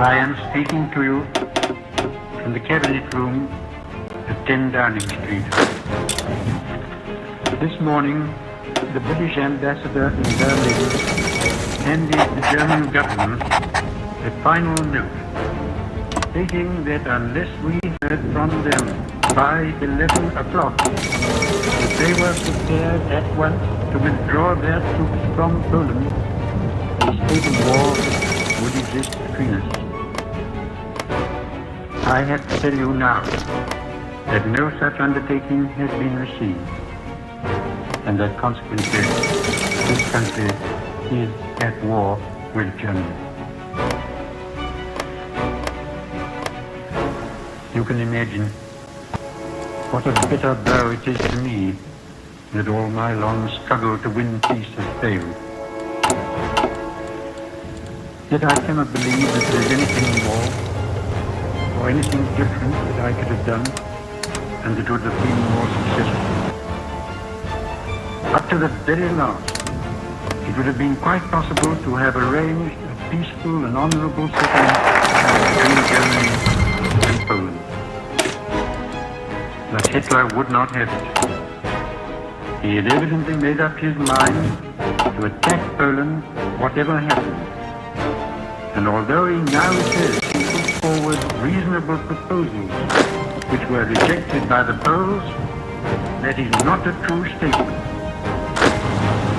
I am speaking to you from the cabinet room at 10 Downing Street. This morning, the British ambassador in Berlin handed the German government a final note, stating that unless we heard from them by 11 o'clock, that they were prepared at once to withdraw their troops from Poland, a state of war would exist between us. I have to tell you now that no such undertaking has been received, and that consequently this country is at war with Germany. You can imagine what a bitter blow it is to me that all my long struggle to win peace has failed. Yet I cannot believe that there is anything more or anything different that I could have done and that would have been more successful. Up to the very last, it would have been quite possible to have arranged a peaceful and honorable settlement between Germany and Poland. But Hitler would not have it. He had evidently made up his mind to attack Poland whatever happened. And although he now says he put forward reasonable proposals which were rejected by the Poles, that is not a true statement.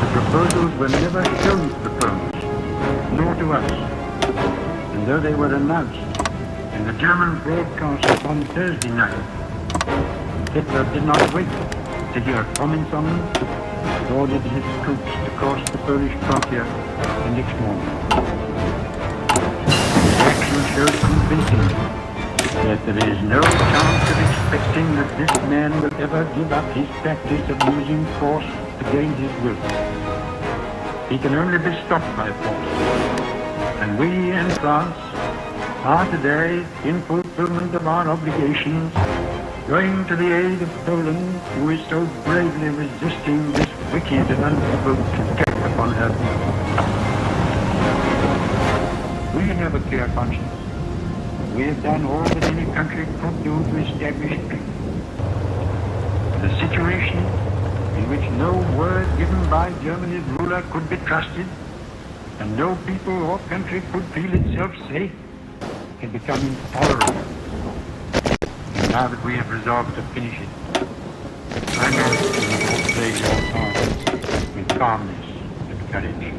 The proposals were never shown to the Poles, nor to us. And though they were announced in the German broadcast on Thursday night, Hitler did not wait to hear comments on them, nor did his troops to cross the Polish frontier the next morning. His action shows convincingly that there is no chance of expecting that this man will ever give up his practice of using force to gain his will. He can only be stopped by force. And we in France are today, in fulfillment of our obligations, going to the aid of Poland, who is so bravely resisting this wicked and unprovoked attack upon her people. We have a clear conscience. We have done all that any country could do to establish peace. The situation in which no word given by Germany's ruler could be trusted, and no people or country could feel itself safe, had become intolerable. And now that we have resolved to finish it, I know that we will all play your part with calmness and courage.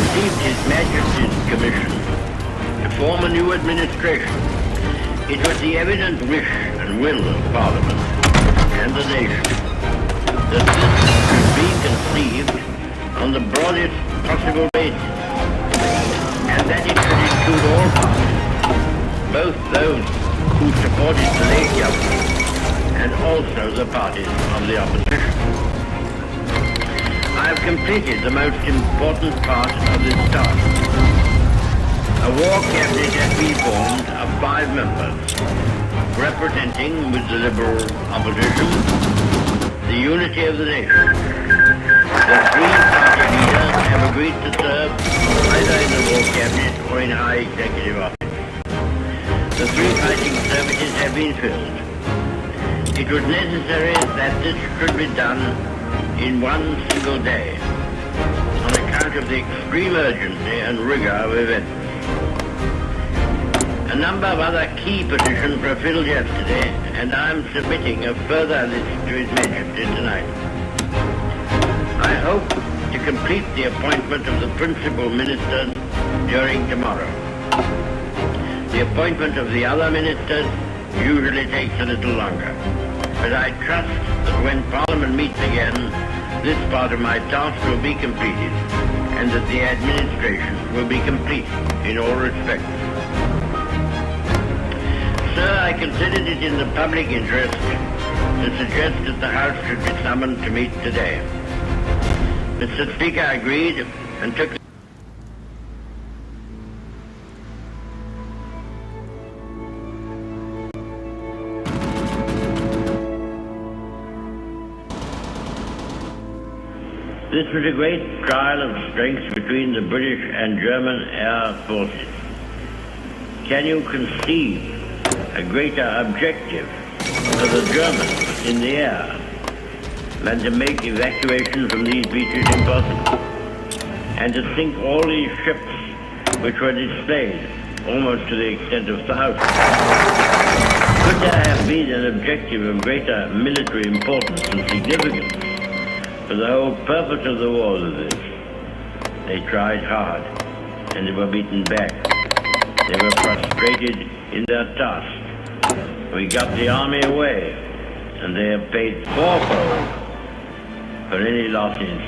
received His Majesty's commission to form a new administration, it was the evident wish and will of Parliament and the nation that this should be conceived on the broadest possible basis, and that it should include all parties, both those who supported the late government and also the parties of the opposition. I have completed the most important part of this task. A war cabinet has been formed of 5 members, representing, with the Liberal opposition, the unity of the nation. The 3 party leaders have agreed to serve either in the war cabinet or in high executive office. The 3 fighting services have been filled. It was necessary that this should be done in one single day, on account of the extreme urgency and rigor of events. A number of other key positions were filled yesterday, and I am submitting a further list to His Majesty tonight. I hope to complete the appointment of the principal ministers during tomorrow. The appointment of the other ministers usually takes a little longer, but I trust that when Parliament meets again, this part of my task will be completed, and that the administration will be complete in all respects. Sir, I considered it in the public interest to suggest that the House should be summoned to meet today. Mr. Speaker agreed and took This was a great trial of strength between the British and German air forces. Can you conceive a greater objective for the Germans in the air than to make evacuation from these beaches impossible, and to sink all these ships which were displayed almost to the extent of thousands? Could there have been an objective of greater military importance and significance? For the whole purpose of the war was this. They tried hard, and they were beaten back. They were frustrated in their task. We got the army away, and they have paid fourfold for any losses.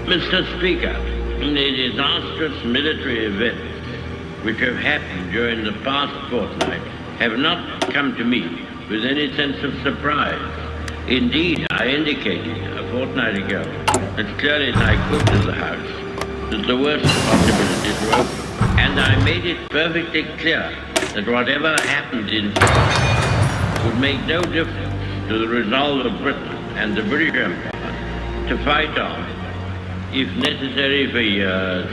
Mr. Speaker, the disastrous military events which have happened during the past fortnight have not come to me with any sense of surprise. Indeed, I indicated a fortnight ago, as clearly as I could to the House, that the worst possibilities were open, and I made it perfectly clear that whatever happened in France would make no difference to the resolve of Britain and the British Empire to fight on, if necessary for years,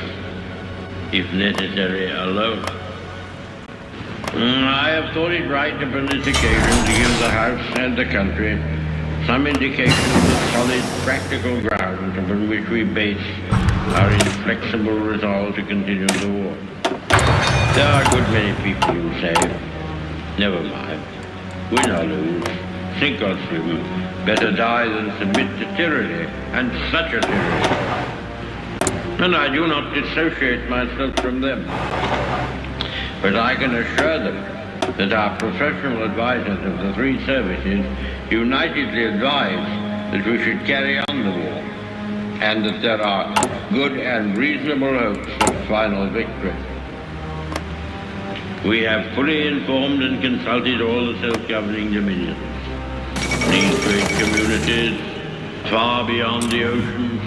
if necessary alone. I have thought it right upon this occasion to give the House and the country some indication of the solid practical ground upon which we base our inflexible resolve to continue the war. There are a good many people who say, never mind, win or lose, sink or swim, better die than submit to tyranny, and such a tyranny. And I do not dissociate myself from them. But I can assure them that our professional advisors of the 3 services unitedly advise that we should carry on the war, and that there are good and reasonable hopes of final victory. We have fully informed and consulted all the self-governing dominions. These great communities, far beyond the oceans,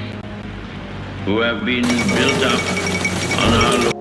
who have been built up on our